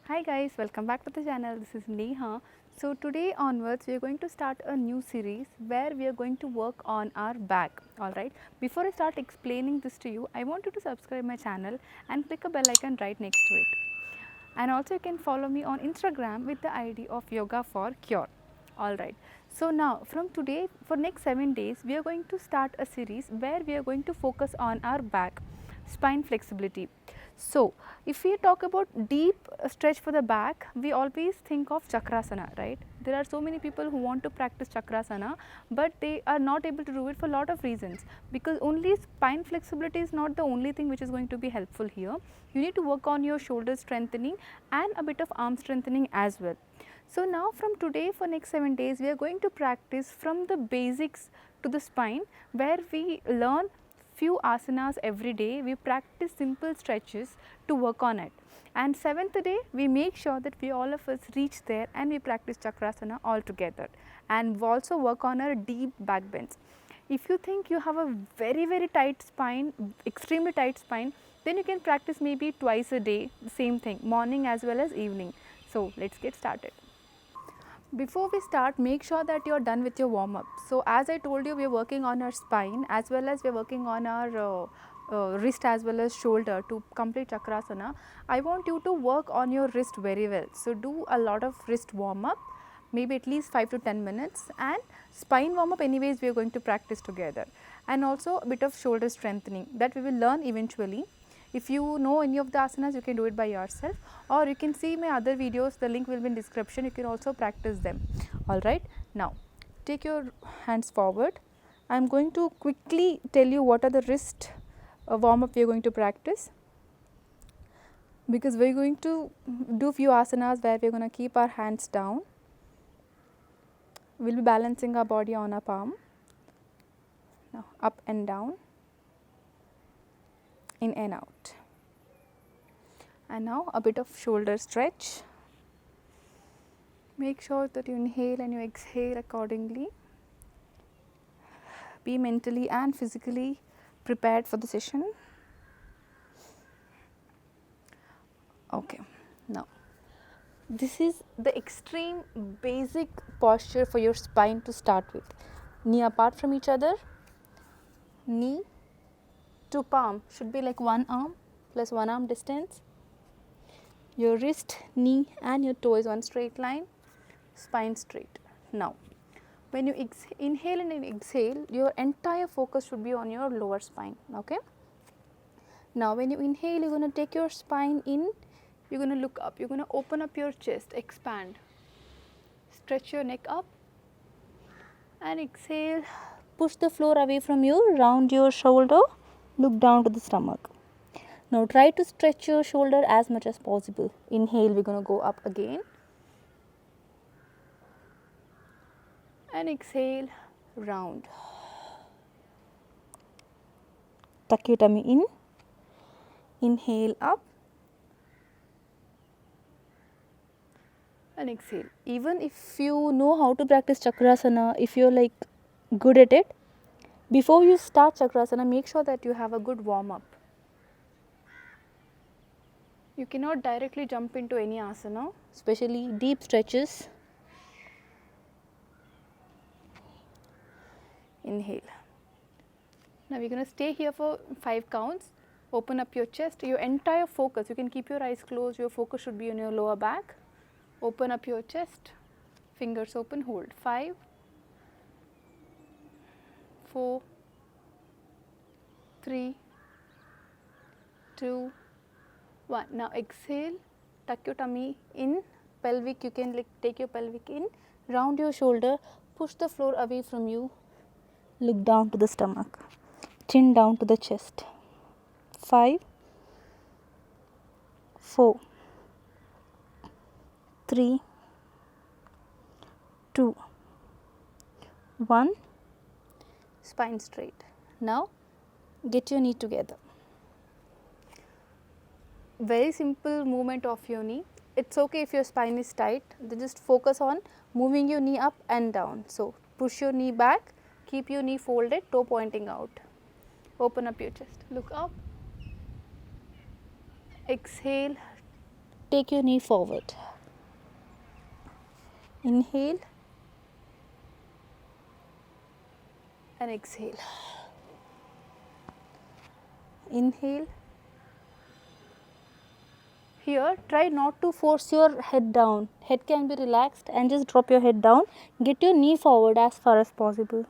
Hi guys, welcome back to the channel. This is Neha. So today onwards we are going to start a new series where we are going to work on our back. Alright, before I start explaining this to you, I want you to subscribe my channel and click a bell icon right next to it. And also you can follow me on Instagram with the ID of Yoga for Cure. Alright, so now from today for next 7 days we are going to start a series where we are going to focus on our back, spine flexibility. So if we talk about deep stretch for the back, we always think of Chakrasana, right? There are so many people who want to practice Chakrasana, but they are not able to do it for a lot of reasons, because only spine flexibility is not the only thing which is going to be helpful here. You need to work on your shoulder strengthening and a bit of arm strengthening as well. So now from today for next 7 days we are going to practice from the basics to the spine, where we learn few asanas every day. We practice simple stretches to work on it, and 7th day we make sure that we all of us reach there and we practice Chakrasana all together, and we also work on our deep back bends. If you think you have a very tight spine, extremely tight spine, then you can practice maybe twice a day, the same thing, morning as well as evening. So let's get started. Before we start, make sure that you are done with your warm up. So as I told you, we are working on our spine as well as we are working on our wrist as well as shoulder to complete Chakrasana. I want you to work on your wrist very well. So do a lot of wrist warm up, maybe at least 5 to 10 minutes, and spine warm up anyways we are going to practice together, and also a bit of shoulder strengthening that we will learn eventually. If you know any of the asanas, you can do it by yourself, or you can see my other videos, the link will be in description, you can also practice them. Alright, now take your hands forward. I am going to quickly tell you what are the wrist warm up we are going to practice, because we are going to do few asanas where we are going to keep our hands down. We will be balancing our body on our palm. Now up and down, in and out, and now a bit of shoulder stretch. Make sure that you inhale and you exhale accordingly. Be mentally and physically prepared for the session. Okay, now this is the extreme basic posture for your spine to start with. Knee apart from each other, knee to palm should be like one arm plus one arm distance. Your wrist, knee and your toe is one straight line, spine straight. Now when you inhale and exhale, your entire focus should be on your lower spine. Okay, now when you inhale, you're going to take your spine in, you're going to look up, you're going to open up your chest, expand, stretch your neck up, and exhale, push the floor away from you, round your shoulder, look down to the stomach. Now try to stretch your shoulder as much as possible. Inhale, we're going to go up again, and exhale, round. Tuck your tummy in, inhale up, and exhale. Even if you know how to practice Chakrasana, if you're like good at it, before you start Chakrasana, make sure that you have a good warm up. You cannot directly jump into any asana, especially deep stretches. Inhale. Now we're going to stay here for 5 counts. Open up your chest, your entire focus, you can keep your eyes closed, your focus should be on your lower back. Open up your chest, fingers open, hold. 5, 4, 3, 2, 1. Now exhale, tuck your tummy in, pelvic, you can like take your pelvic in, round your shoulder, push the floor away from you, look down to the stomach, chin down to the chest. 5, 4, 3, 2, 1. Spine straight. Now get your knee together. Very simple movement of your knee. It's okay if your spine is tight, then just focus on moving your knee up and down. So push your knee back, keep your knee folded, toe pointing out. Open up your chest, look up, exhale, take your knee forward. Inhale and exhale. Inhale. Here, try not to force your head down. Head can be relaxed and just drop your head down. Get your knee forward as far as possible.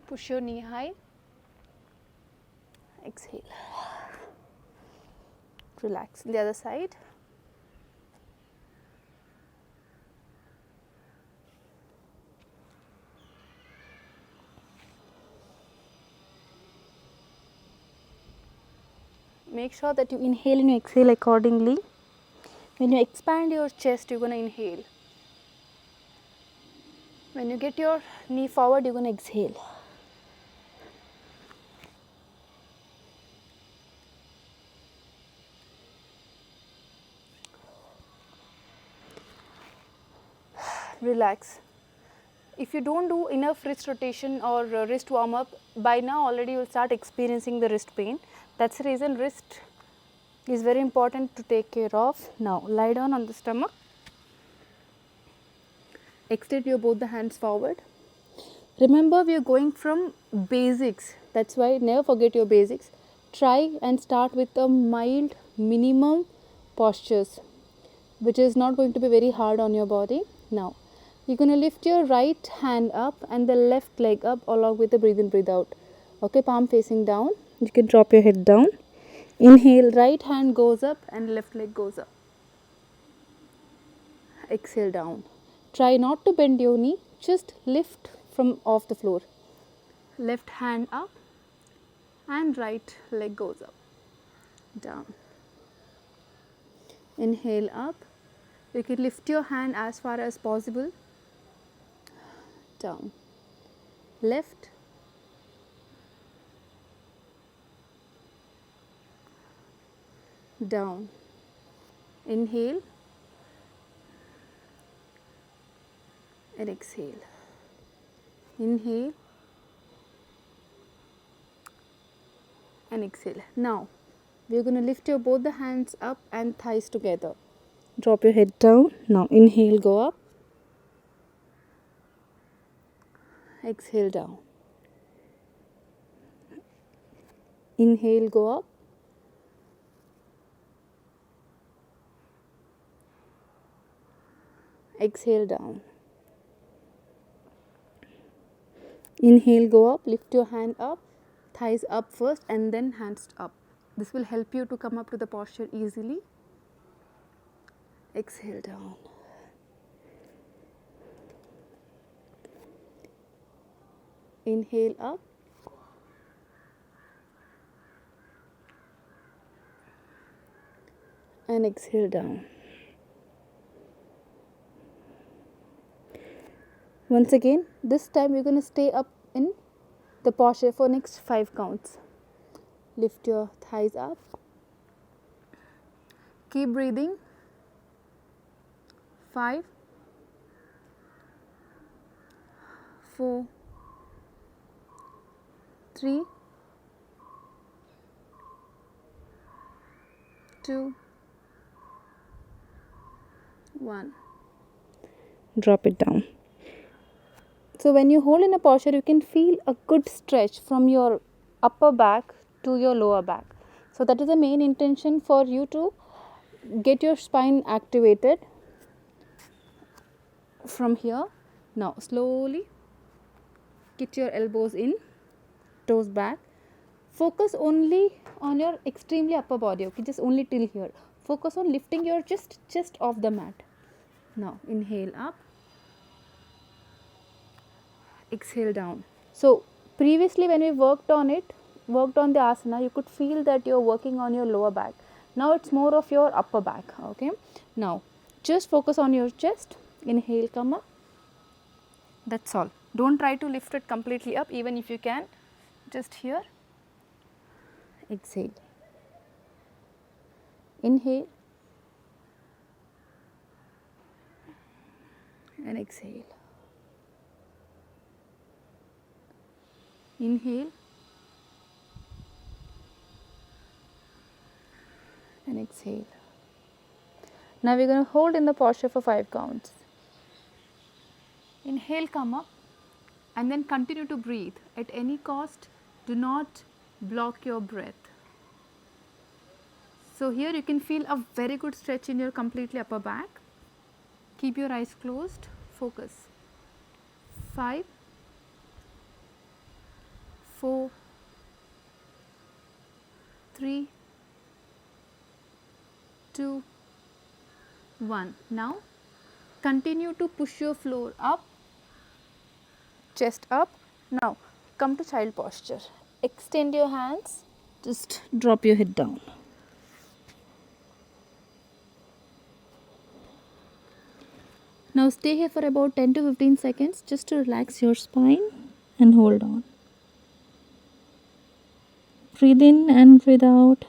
Push your knee high. Exhale. Relax. The other side. Make sure that you inhale and you exhale accordingly. When you expand your chest, you're going to inhale. When you get your knee forward, you're going to exhale. Relax. If you don't do enough wrist rotation or wrist warm up, by now already you will start experiencing the wrist pain. That's the reason wrist is very important to take care of. Now lie down on the stomach. Extend your both the hands forward. Remember, we are going from basics. That's why never forget your basics. Try and start with a mild minimum postures, which is not going to be very hard on your body. Now you're going to lift your right hand up and the left leg up along with the breathe in, breathe out. Okay, palm facing down. You can drop your head down. Inhale, right hand goes up and left leg goes up. Exhale down. Try not to bend your knee, just lift from off the floor. Left hand up and right leg goes up. Down. Inhale up. You can lift your hand as far as possible. Down. Left. Down. Inhale and exhale. Inhale and exhale. Now we are going to lift your both the hands up and thighs together. Drop your head down. Now inhale, go up. Exhale down. Inhale, go up. Exhale down. Inhale, go up, lift your hand up, thighs up first and then hands up. This will help you to come up to the posture easily. Exhale down. Inhale up. And exhale down. Once again, this time you're going to stay up in the posture for next 5 counts. Lift your thighs up. Keep breathing. 5, 4, 3, 2, 1. Drop it down. So when you hold in a posture, you can feel a good stretch from your upper back to your lower back. So that is the main intention for you to get your spine activated from here. Now slowly get your elbows in, toes back. Focus only on your extremely upper body, okay, just only till here. Focus on lifting your chest off the mat. Now inhale up. Exhale down. So previously when we worked on the asana, you could feel that you're working on your lower back. Now it's more of your upper back. Okay. Now just focus on your chest. Inhale, come up. That's all. Don't try to lift it completely up, even if you can. Just here. Exhale. Inhale. And exhale. Inhale and exhale. Now we're going to hold in the posture for 5 counts. Inhale, come up, and then continue to breathe. At any cost, do not block your breath. So here you can feel a very good stretch in your completely upper back. Keep your eyes closed, focus. 5, 4, 3, 2, 1. Now continue to push your floor up, chest up. Now come to child posture. Extend your hands, just drop your head down. Now stay here for about 10 to 15 seconds just to relax your spine and hold on. Breathe in and breathe out.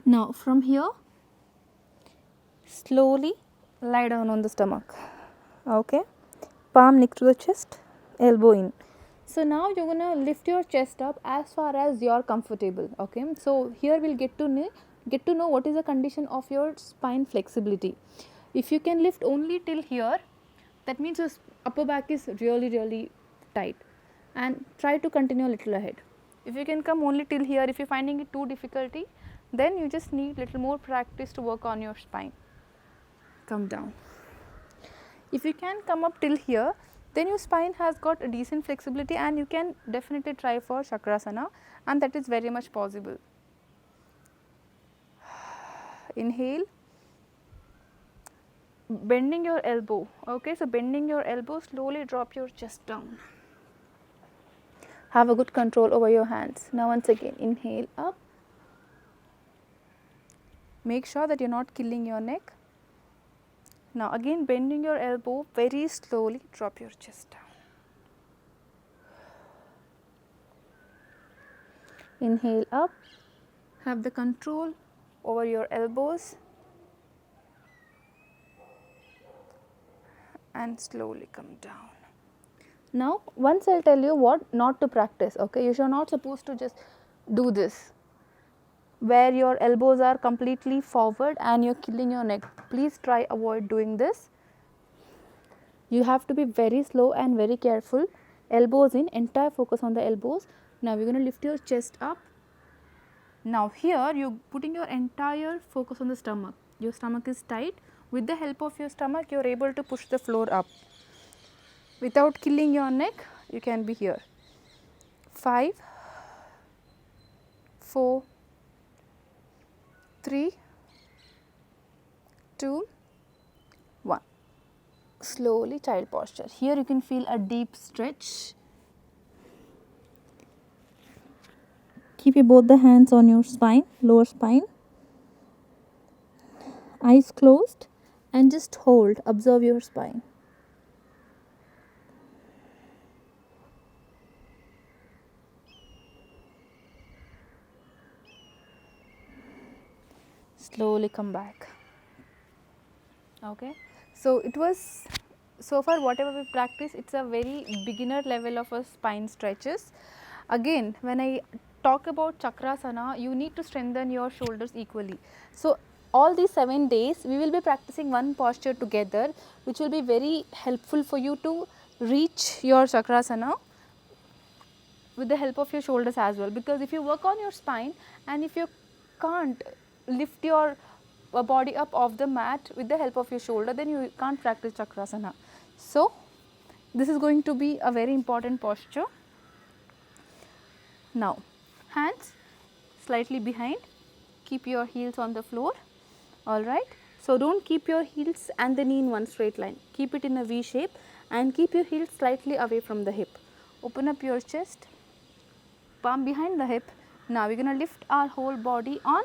Now from here, slowly lie down on the stomach. Okay, palm next to the chest, elbow in. So now you're gonna lift your chest up as far as you're comfortable. Okay, so here we'll get to know what is the condition of your spine flexibility. If you can lift only till here, that means your upper back is really tight, and try to continue a little ahead. If you can come only till here, if you're finding it too difficulty, then you just need little more practice to work on your spine. Come down. If you can come up till here, then your spine has got a decent flexibility and you can definitely try for Chakrasana, and that is very much possible. Inhale, bending your elbow. Okay, so bending your elbow, slowly drop your chest down. Have a good control over your hands. Now once again, inhale up. Make sure that you're not killing your neck. Now again, bending your elbow, very slowly drop your chest down. Inhale up. Have the control over your elbows and slowly come down. Now once I'll tell you what not to practice. Okay, you're not supposed to just do this where your elbows are completely forward and you're killing your neck. Please try avoid doing this. You have to be very slow and very careful. Elbows in, entire focus on the elbows. Now we're going to lift your chest up. Now here you're putting your entire focus on the stomach. Your stomach is tight. With the help of your stomach, you're able to push the floor up. Without killing your neck, you can be here. 5, 4, 3, 2, 1. Slowly child posture. Here you can feel a deep stretch. Keep both the hands on your spine, lower spine. Eyes closed and just hold, observe your spine. Slowly come back. Okay, so it was, so far whatever we practice, it's a very beginner level of a spine stretches. Again, when I talk about Chakrasana, you need to strengthen your shoulders equally. So all these 7 days we will be practicing one posture together, which will be very helpful for you to reach your Chakrasana with the help of your shoulders as well. Because if you work on your spine and if you can't lift your body up off the mat with the help of your shoulder, then you can't practice Chakrasana. So this is going to be a very important posture. Now hands slightly behind, keep your heels on the floor. Alright, so don't keep your heels and the knee in one straight line, keep it in a V shape and keep your heels slightly away from the hip. Open up your chest, palm behind the hip. Now we are going to lift our whole body on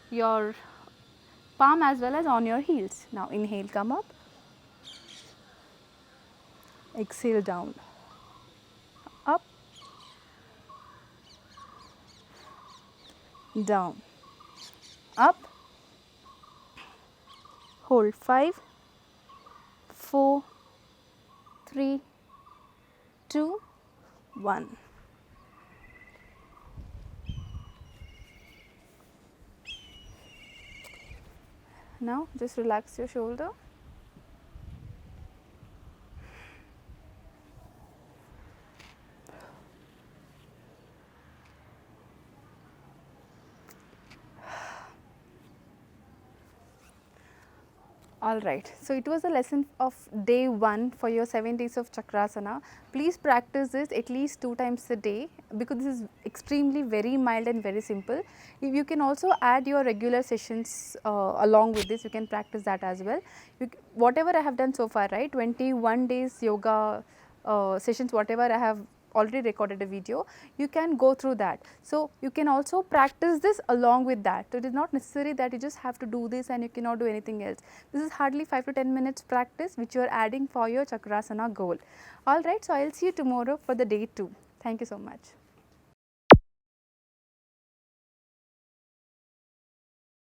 your palm as well as on your heels. Now inhale, come up, exhale down, up, down, up, hold 5, 4, 3, 2, 1. Now just relax your shoulder. Alright, so it was a lesson of day 1 for your 7 days of Chakrasana. Please practice this at least 2 times a day because this is extremely very mild and very simple. If you can also add your regular sessions along with this, you can practice that as well. Whatever I have done so far, right, 21 days yoga sessions, whatever I have already recorded a video, you can go through that. So, you can also practice this along with that. So, it is not necessary that you just have to do this and you cannot do anything else. This is hardly 5 to 10 minutes practice which you are adding for your Chakrasana goal. Alright, so I will see you tomorrow for the day 2. Thank you so much.